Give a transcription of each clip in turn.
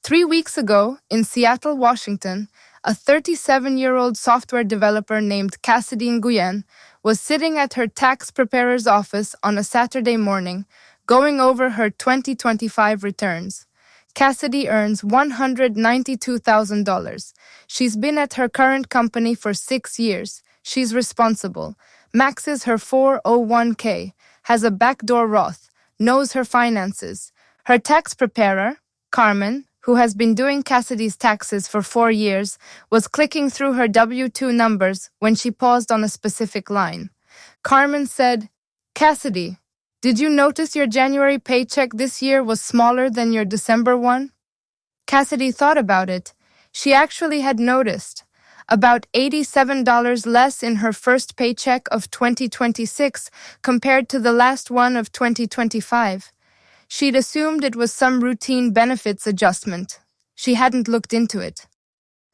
3 weeks ago, in Seattle, Washington, a 37-year-old software developer named Cassidy Nguyen was sitting at her tax preparer's office on a Saturday morning, going over her 2025 returns. Cassidy earns $192,000. She's been at her current company for 6 years. She's responsible, maxes her 401k, has a backdoor Roth, knows her finances. Her tax preparer, Carmen, who has been doing Cassidy's taxes for 4 years, was clicking through her W-2 numbers when she paused on a specific line. Carmen said, "Cassidy, did you notice your January paycheck this year was smaller than your December one?" Cassidy thought about it. She actually had noticed. About $87 less in her first paycheck of 2026 compared to the last one of 2025. She'd assumed it was some routine benefits adjustment. She hadn't looked into it.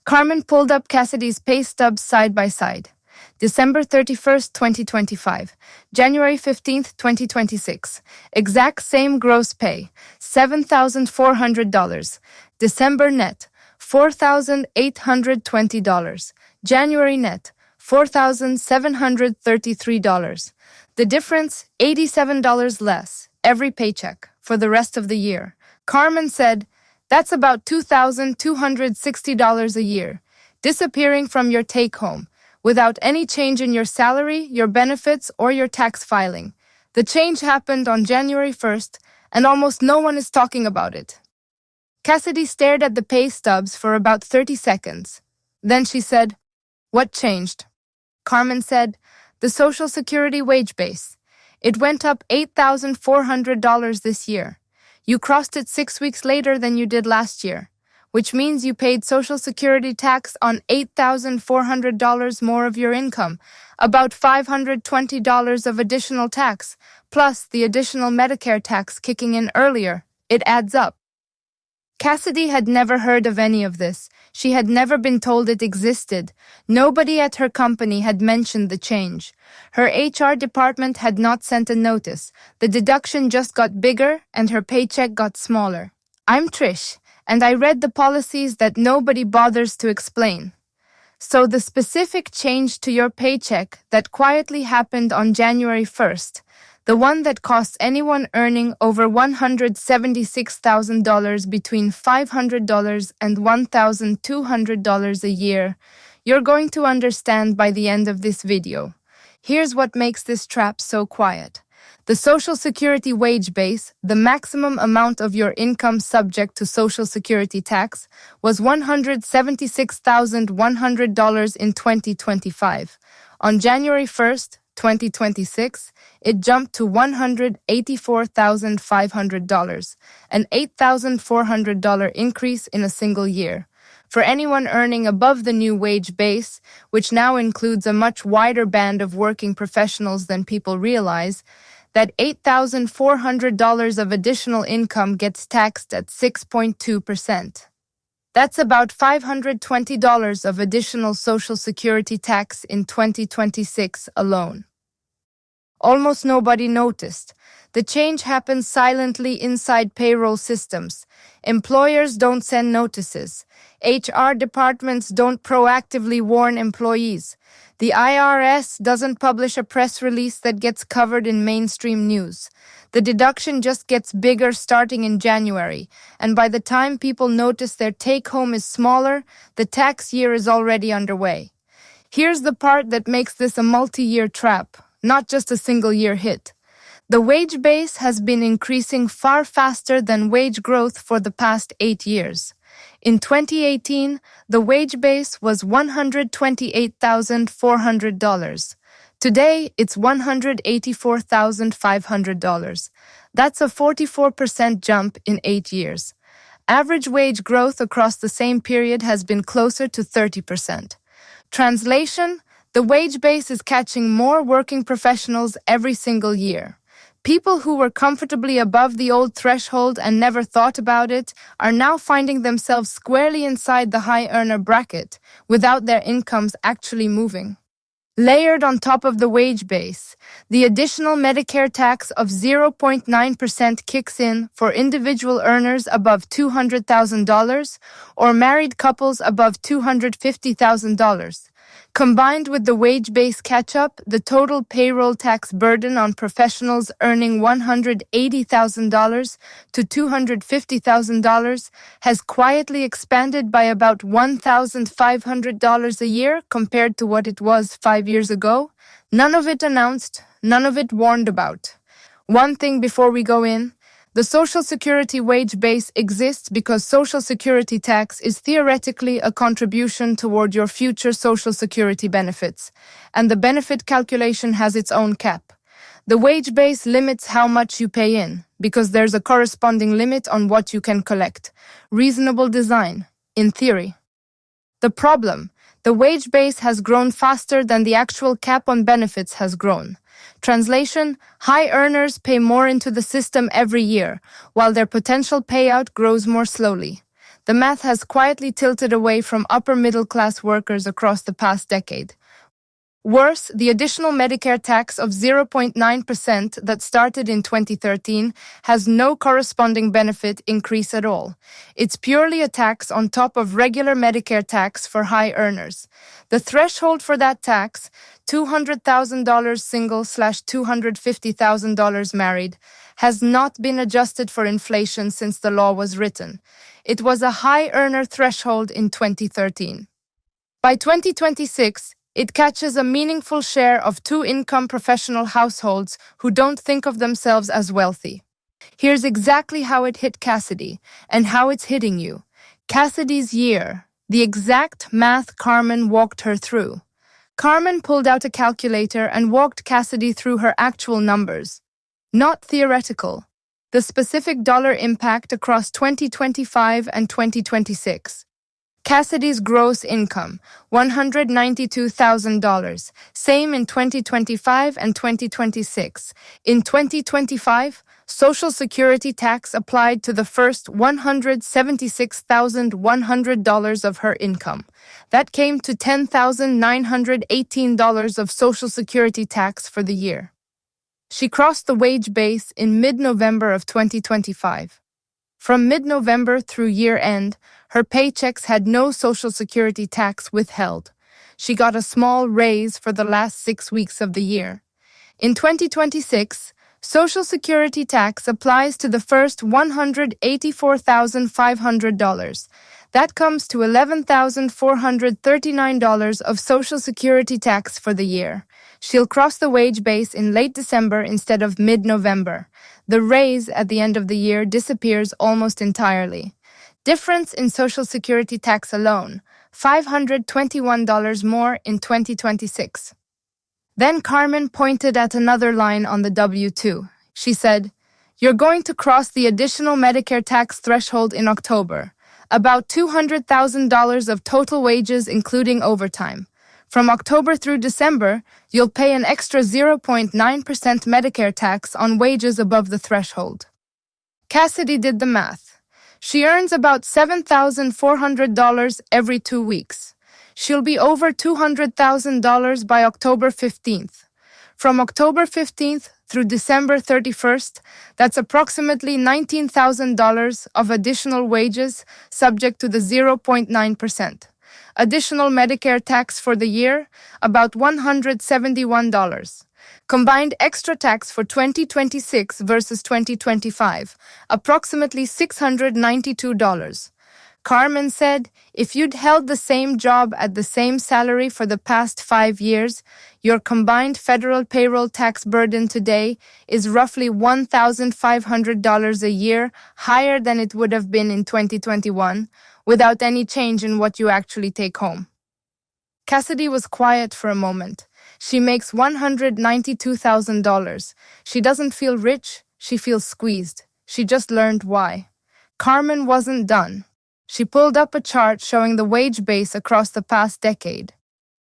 Carmen pulled up Cassidy's pay stubs side by side. December 31st, 2025. January 15th, 2026. Exact same gross pay, $7,400. December net, $4,820. January net, $4,733. The difference, $87 less, every paycheck, for the rest of the year. Carmen said, "That's about $2,260 a year, disappearing from your take-home, without any change in your salary, your benefits, or your tax filing. The change happened on January 1st, and almost no one is talking about it." Cassidy stared at the pay stubs for about 30 seconds. Then she said, "What changed?" Carmen said, "The Social Security wage base. It went up $8,400 this year. You crossed it 6 weeks later than you did last year, which means you paid Social Security tax on $8,400 more of your income, about $520 of additional tax, plus the additional Medicare tax kicking in earlier. It adds up." Cassidy had never heard of any of this. She had never been told it existed. Nobody at her company had mentioned the change. Her HR department had not sent a notice. The deduction just got bigger and her paycheck got smaller. "I'm Trish, and I read the policies that nobody bothers to explain. So the specific change to your paycheck that quietly happened on January 1st, the one that costs anyone earning over $176,000 between $500 and $1,200 a year, you're going to understand by the end of this video. Here's what makes this trap so quiet. The Social Security wage base, the maximum amount of your income subject to Social Security tax, was $176,100 in 2025. On January 1st, 2026, it jumped to $184,500, an $8,400 increase in a single year. For anyone earning above the new wage base, which now includes a much wider band of working professionals than people realize, that $8,400 of additional income gets taxed at 6.2%. That's about $520 of additional Social Security tax in 2026 alone. Almost nobody noticed. The change happens silently inside payroll systems. Employers don't send notices. HR departments don't proactively warn employees. The IRS doesn't publish a press release that gets covered in mainstream news. The deduction just gets bigger starting in January, and by the time people notice their take-home is smaller, the tax year is already underway. Here's the part that makes this a multi-year trap, not just a single-year hit. The wage base has been increasing far faster than wage growth for the past 8 years. In 2018, the wage base was $128,400. Today, it's $184,500. That's a 44% jump in 8 years. Average wage growth across the same period has been closer to 30%. Translation: the wage base is catching more working professionals every single year. People who were comfortably above the old threshold and never thought about it are now finding themselves squarely inside the high earner bracket without their incomes actually moving. Layered on top of the wage base, the additional Medicare tax of 0.9% kicks in for individual earners above $200,000 or married couples above $250,000. Combined with the wage base catch-up, the total payroll tax burden on professionals earning $180,000 to $250,000 has quietly expanded by about $1,500 a year compared to what it was 5 years ago. None of it announced, none of it warned about. One thing before we go in, the Social Security wage base exists because Social Security tax is theoretically a contribution toward your future Social Security benefits, and the benefit calculation has its own cap. The wage base limits how much you pay in, because there's a corresponding limit on what you can collect. Reasonable design, in theory. The problem, the wage base has grown faster than the actual cap on benefits has grown. Translation, high earners pay more into the system every year, while their potential payout grows more slowly. The math has quietly tilted away from upper-middle-class workers across the past decade. Worse, the additional Medicare tax of 0.9% that started in 2013 has no corresponding benefit increase at all. It's purely a tax on top of regular Medicare tax for high earners. The threshold for that tax, $200,000 single/$250,000 married, has not been adjusted for inflation since the law was written. It was a high earner threshold in 2013. By 2026, it catches a meaningful share of two-income professional households who don't think of themselves as wealthy. Here's exactly how it hit Cassidy, and how it's hitting you. Cassidy's year, the exact math Carmen walked her through. Carmen pulled out a calculator and walked Cassidy through her actual numbers. Not theoretical. The specific dollar impact across 2025 and 2026. Cassidy's gross income, $192,000, same in 2025 and 2026. In 2025, Social Security tax applied to the first $176,100 of her income. That came to $10,918 of Social Security tax for the year. She crossed the wage base in mid-November of 2025. From mid-November through year-end, her paychecks had no Social Security tax withheld. She got a small raise for the last 6 weeks of the year. In 2026, Social Security tax applies to the first $184,500. That comes to $11,439 of Social Security tax for the year. She'll cross the wage base in late December instead of mid-November. The raise at the end of the year disappears almost entirely. Difference in Social Security tax alone, $521 more in 2026. Then Carmen pointed at another line on the W-2. She said, "You're going to cross the additional Medicare tax threshold in October. About $200,000 of total wages including overtime. From October through December, you'll pay an extra 0.9% Medicare tax on wages above the threshold." Cassidy did the math. She earns about $7,400 every 2 weeks. She'll be over $200,000 by October 15th. From October 15th through December 31st, that's approximately $19,000 of additional wages subject to the 0.9%. Additional Medicare tax for the year, about $171. Combined extra tax for 2026 versus 2025, approximately $692. Carmen said, if you'd held the same job at the same salary for the past 5 years, your combined federal payroll tax burden today is roughly $1,500 a year higher than it would have been in 2021, without any change in what you actually take home. Cassidy was quiet for a moment. She makes $192,000. She doesn't feel rich, she feels squeezed. She just learned why. Carmen wasn't done. She pulled up a chart showing the wage base across the past decade.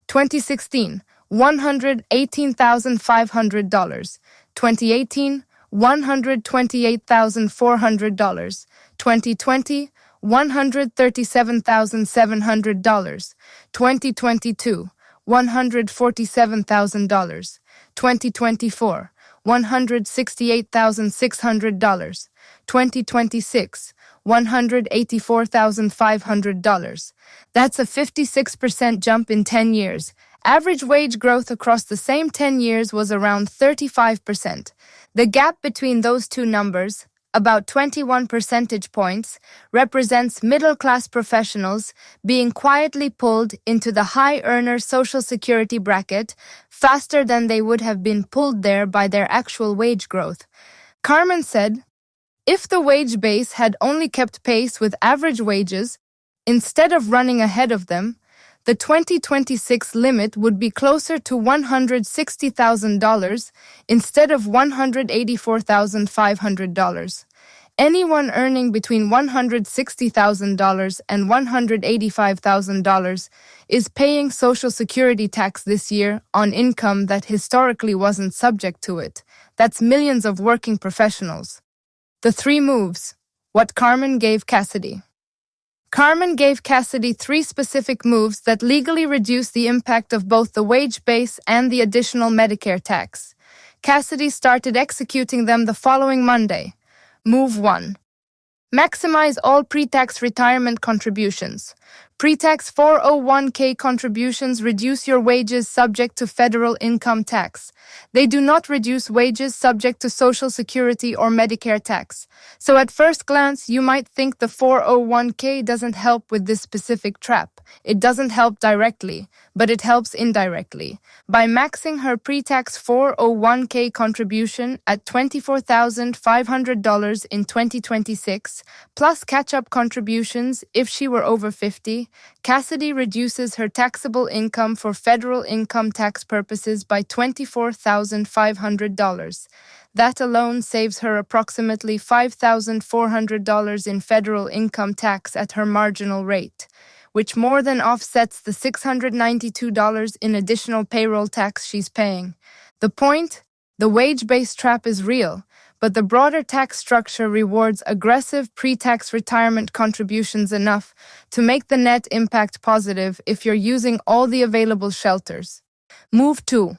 2016, $118,500. 2018, $128,400. 2020, $137,700. 2022, $147,000. 2024, $168,600. 2026, $184,500. That's a 56% jump in 10 years. Average wage growth across the same 10 years was around 35%. The gap between those two numbers, about 21 percentage points, represents middle-class professionals being quietly pulled into the high-earner Social Security bracket faster than they would have been pulled there by their actual wage growth. Carmen said, "If the wage base had only kept pace with average wages, instead of running ahead of them, the 2026 limit would be closer to $160,000 instead of $184,500. Anyone earning between $160,000 and $185,000 is paying Social Security tax this year on income that historically wasn't subject to it. That's millions of working professionals." The 3 moves. What Carmen gave Cassidy. Carmen gave Cassidy 3 specific moves that legally reduce the impact of both the wage base and the additional Medicare tax. Cassidy started executing them the following Monday. Move 1. Maximize all pre-tax retirement contributions. Pre-tax 401k contributions reduce your wages subject to federal income tax. They do not reduce wages subject to Social Security or Medicare tax. So at first glance, you might think the 401k doesn't help with this specific trap. It doesn't help directly, but it helps indirectly. By maxing her pre-tax 401k contribution at $24,500 in 2026, plus catch-up contributions if she were over 50, Cassidy reduces her taxable income for federal income tax purposes by $24,500. That alone saves her approximately $5,400 in federal income tax at her marginal rate, which more than offsets the $692 in additional payroll tax she's paying. The point? The wage-based trap is real, but the broader tax structure rewards aggressive pre-tax retirement contributions enough to make the net impact positive if you're using all the available shelters. Move 2.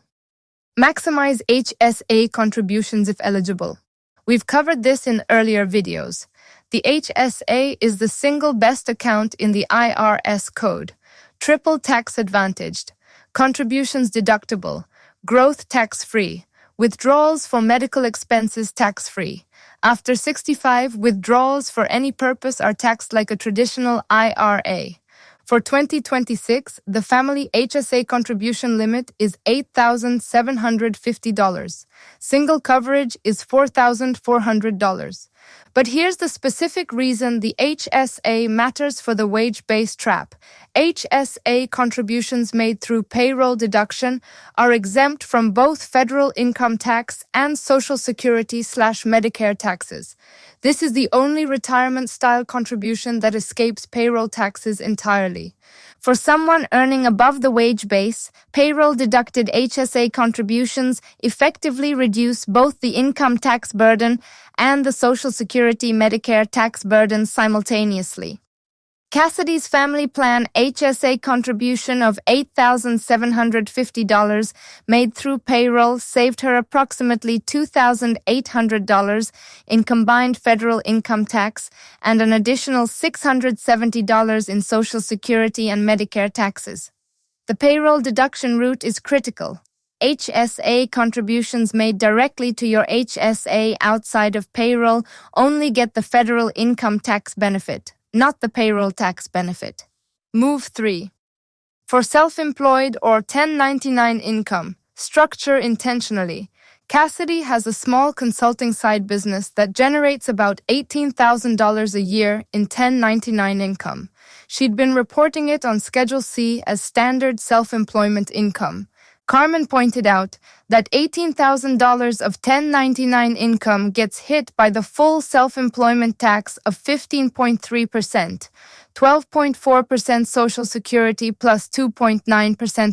Maximize HSA contributions if eligible. We've covered this in earlier videos. The HSA is the single best account in the IRS code. Triple tax advantaged, contributions deductible, growth tax-free, withdrawals for medical expenses tax-free. After 65, withdrawals for any purpose are taxed like a traditional IRA. For 2026, the family HSA contribution limit is $8,750. Single coverage is $4,400. But here's the specific reason the HSA matters for the wage-based trap. HSA contributions made through payroll deduction are exempt from both federal income tax and Social Security/Medicare taxes. This is the only retirement-style contribution that escapes payroll taxes entirely. For someone earning above the wage base, payroll-deducted HSA contributions effectively reduce both the income tax burden and the Social Security Medicare tax burden simultaneously. Cassidy's family plan HSA contribution of $8,750 made through payroll saved her approximately $2,800 in combined federal income tax and an additional $670 in Social Security and Medicare taxes. The payroll deduction route is critical. HSA contributions made directly to your HSA outside of payroll only get the federal income tax benefit, not the payroll tax benefit. Move 3. For self-employed or 1099 income, structure intentionally. Cassidy has a small consulting side business that generates about $18,000 a year in 1099 income. She'd been reporting it on Schedule C as standard self-employment income. Carmen pointed out that $18,000 of 1099 income gets hit by the full self-employment tax of 15.3%, 12.4% Social Security plus 2.9%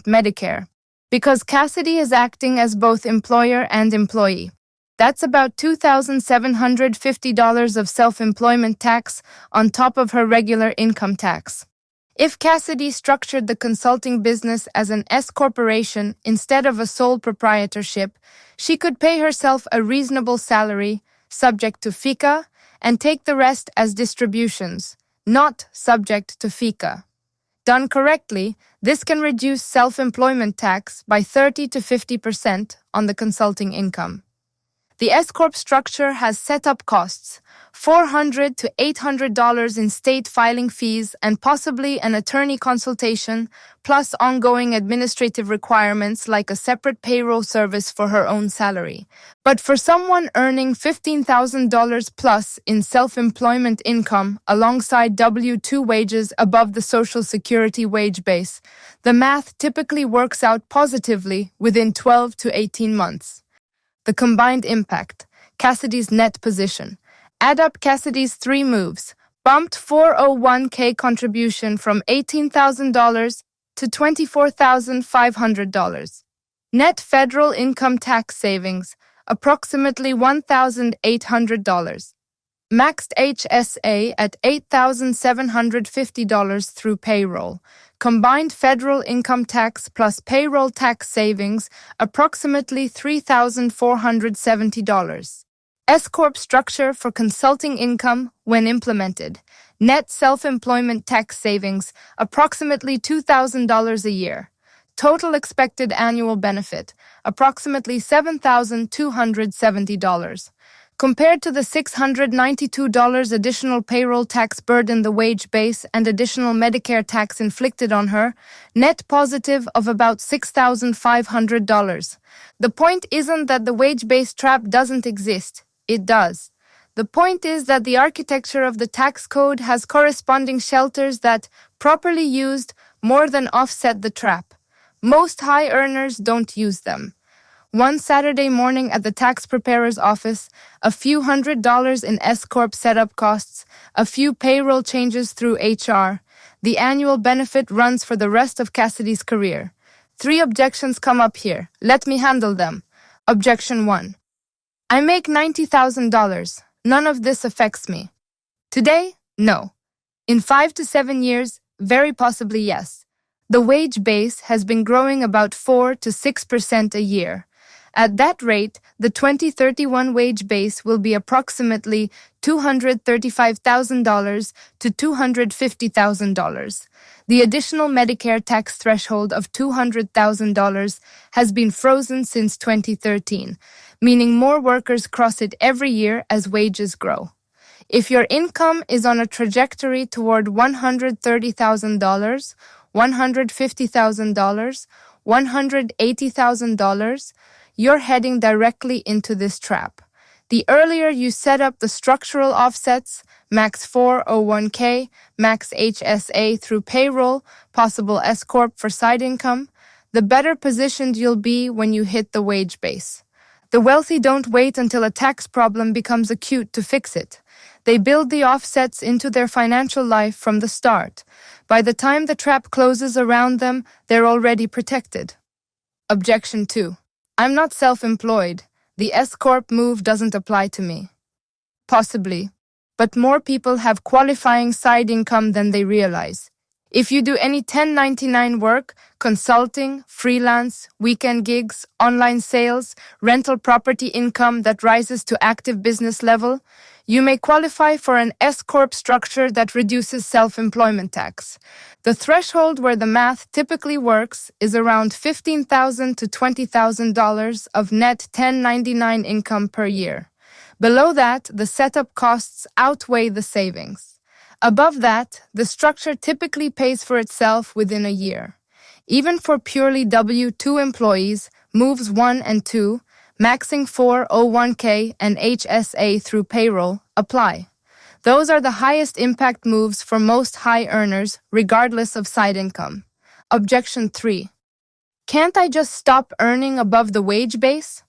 Medicare, because Cassidy is acting as both employer and employee. That's about $2,750 of self-employment tax on top of her regular income tax. If Cassidy structured the consulting business as an S-corporation instead of a sole proprietorship, she could pay herself a reasonable salary, subject to FICA, and take the rest as distributions, not subject to FICA. Done correctly, this can reduce self-employment tax by 30 to 50% on the consulting income. The S-Corp structure has setup costs, $400 to $800 in state filing fees and possibly an attorney consultation, plus ongoing administrative requirements like a separate payroll service for her own salary. But for someone earning $15,000 plus in self-employment income alongside W-2 wages above the Social Security wage base, the math typically works out positively within 12 to 18 months. The combined impact, Cassidy's net position. Add up Cassidy's three moves. Bumped 401k contribution from $18,000 to $24,500. Net federal income tax savings, approximately $1,800. Maxed HSA at $8,750 through payroll. Combined federal income tax plus payroll tax savings, approximately $3,470. S-Corp structure for consulting income when implemented. Net self-employment tax savings, approximately $2,000 a year. Total expected annual benefit, approximately $7,270. Compared to the $692 additional payroll tax burden the wage base and additional Medicare tax inflicted on her, net positive of about $6,500. The point isn't that the wage base trap doesn't exist. It does. The point is that the architecture of the tax code has corresponding shelters that, properly used, more than offset the trap. Most high earners don't use them. One Saturday morning at the tax preparer's office, a few $100s in S-Corp setup costs, a few payroll changes through HR. The annual benefit runs for the rest of Cassidy's career. 3 objections come up here. Let me handle them. Objection 1. I make $90,000. None of this affects me. Today? No. In 5 to 7 years? Very possibly yes. The wage base has been growing about 4 to 6% a year. At that rate, the 2031 wage base will be approximately $235,000 to $250,000. The additional Medicare tax threshold of $200,000 has been frozen since 2013, meaning more workers cross it every year as wages grow. If your income is on a trajectory toward $130,000, $150,000, $180,000, you're heading directly into this trap. The earlier you set up the structural offsets, max 401k, max HSA through payroll, possible S-Corp for side income, the better positioned you'll be when you hit the wage base. The wealthy don't wait until a tax problem becomes acute to fix it. They build the offsets into their financial life from the start. By the time the trap closes around them, they're already protected. Objection 2. I'm not self-employed. The S-Corp move doesn't apply to me. Possibly. But more people have qualifying side income than they realize. If you do any 1099 work, consulting, freelance, weekend gigs, online sales, rental property income that rises to active business level, you may qualify for an S-Corp structure that reduces self-employment tax. The threshold where the math typically works is around $15,000 to $20,000 of net 1099 income per year. Below that, the setup costs outweigh the savings. Above that, the structure typically pays for itself within a year. Even for purely W-2 employees, moves 1 and 2, maxing 401k and HSA through payroll, apply. Those are the highest impact moves for most high earners, regardless of side income. Objection 3. Can't I just stop earning above the wage base?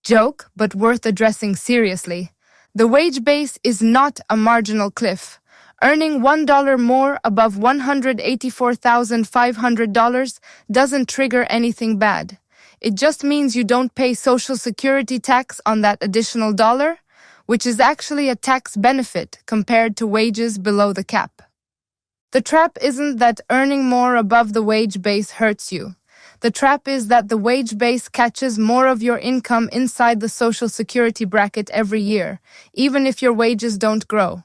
Joke, but worth addressing seriously. The wage base is not a marginal cliff. Earning $1 more above $184,500 doesn't trigger anything bad. It just means you don't pay Social Security tax on that additional dollar, which is actually a tax benefit compared to wages below the cap. The trap isn't that earning more above the wage base hurts you. The trap is that the wage base catches more of your income inside the Social Security bracket every year, even if your wages don't grow.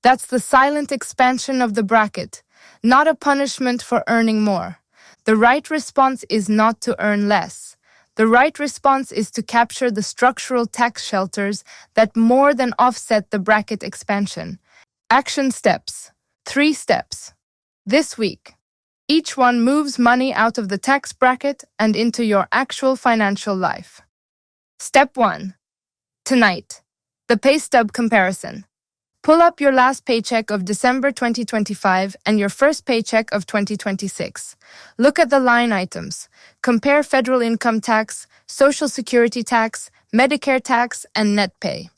That's the silent expansion of the bracket, not a punishment for earning more. The right response is not to earn less. The right response is to capture the structural tax shelters that more than offset the bracket expansion. Action steps. 3 steps. This week, each one moves money out of the tax bracket and into your actual financial life. Step 1. Tonight, the pay stub comparison. Pull up your last paycheck of December 2025 and your first paycheck of 2026. Look at the line items. Compare federal income tax, Social Security tax, Medicare tax, and net pay.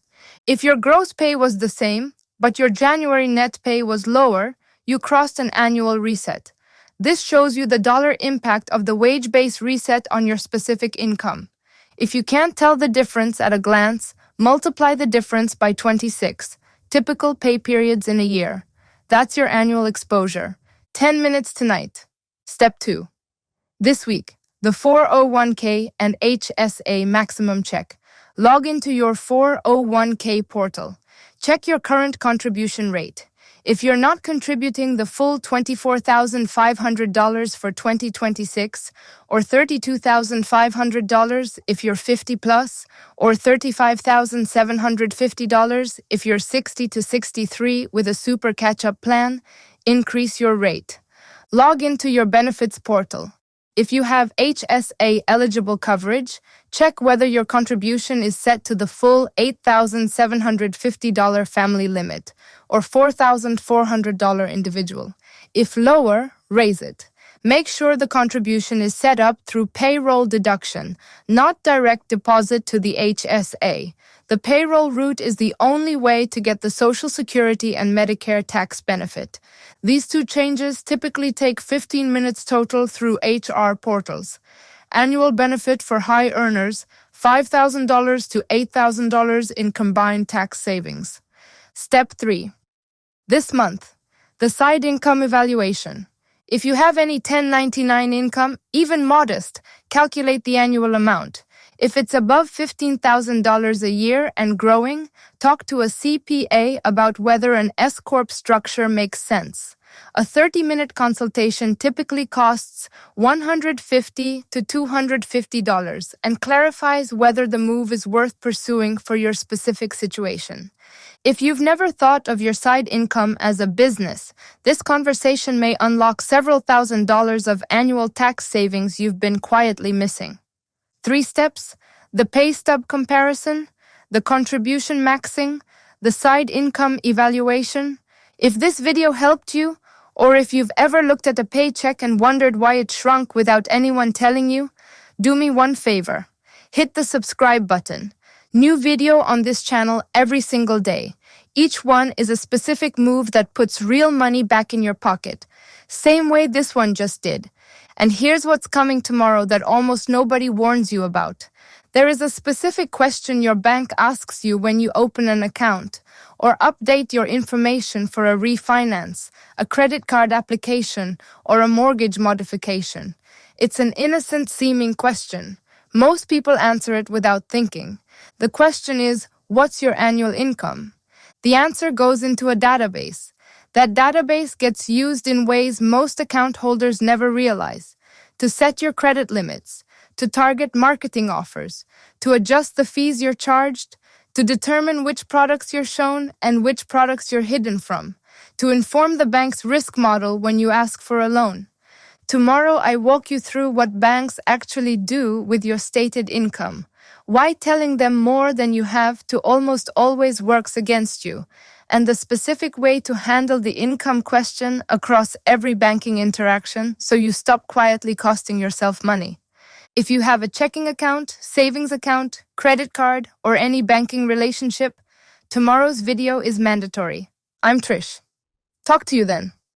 If your gross pay was the same, but your January net pay was lower, you crossed an annual reset. This shows you the dollar impact of the wage-based reset on your specific income. If you can't tell the difference at a glance, multiply the difference by 26. Typical pay periods in a year. That's your annual exposure. 10 minutes tonight. Step 2. This week, the 401k and HSA maximum check. Log into your 401k portal. Check your current contribution rate. If you're not contributing the full $24,500 for 2026, or $32,500 if you're 50 plus, or $35,750 if you're 60 to 63 with a super catch-up plan, increase your rate. Log into your benefits portal. If you have HSA eligible coverage, check whether your contribution is set to the full $8,750 family limit or $4,400 individual. If lower, raise it. Make sure the contribution is set up through payroll deduction, not direct deposit to the HSA. The payroll route is the only way to get the Social Security and Medicare tax benefit. These 2 changes typically take 15 minutes total through HR portals. Annual benefit for high earners, $5,000 to $8,000 in combined tax savings. Step 3. This month, the side income evaluation. If you have any 1099 income, even modest, calculate the annual amount. If it's above $15,000 a year and growing, talk to a CPA about whether an S-Corp structure makes sense. A 30-minute consultation typically costs $150 to $250 and clarifies whether the move is worth pursuing for your specific situation. If you've never thought of your side income as a business, this conversation may unlock several $1,000s of annual tax savings you've been quietly missing. 3 steps: the pay stub comparison, the contribution maxing, the side income evaluation. If this video helped you, or if you've ever looked at a paycheck and wondered why it shrunk without anyone telling you, do me one favor. Hit the subscribe button. New video on this channel every single day. Each one is a specific move that puts real money back in your pocket. Same way this one just did. And here's what's coming tomorrow that almost nobody warns you about. There is a specific question your bank asks you when you open an account, or update your information for a refinance, a credit card application, or a mortgage modification. It's an innocent-seeming question. Most people answer it without thinking. The question is, what's your annual income? The answer goes into a database. That database gets used in ways most account holders never realize. To set your credit limits, to target marketing offers, to adjust the fees you're charged, to determine which products you're shown and which products you're hidden from, to inform the bank's risk model when you ask for a loan. Tomorrow I walk you through what banks actually do with your stated income, why telling them more than you have to almost always works against you, and the specific way to handle the income question across every banking interaction so you stop quietly costing yourself money. If you have a checking account, savings account, credit card, or any banking relationship, tomorrow's video is mandatory. I'm Trish. Talk to you then.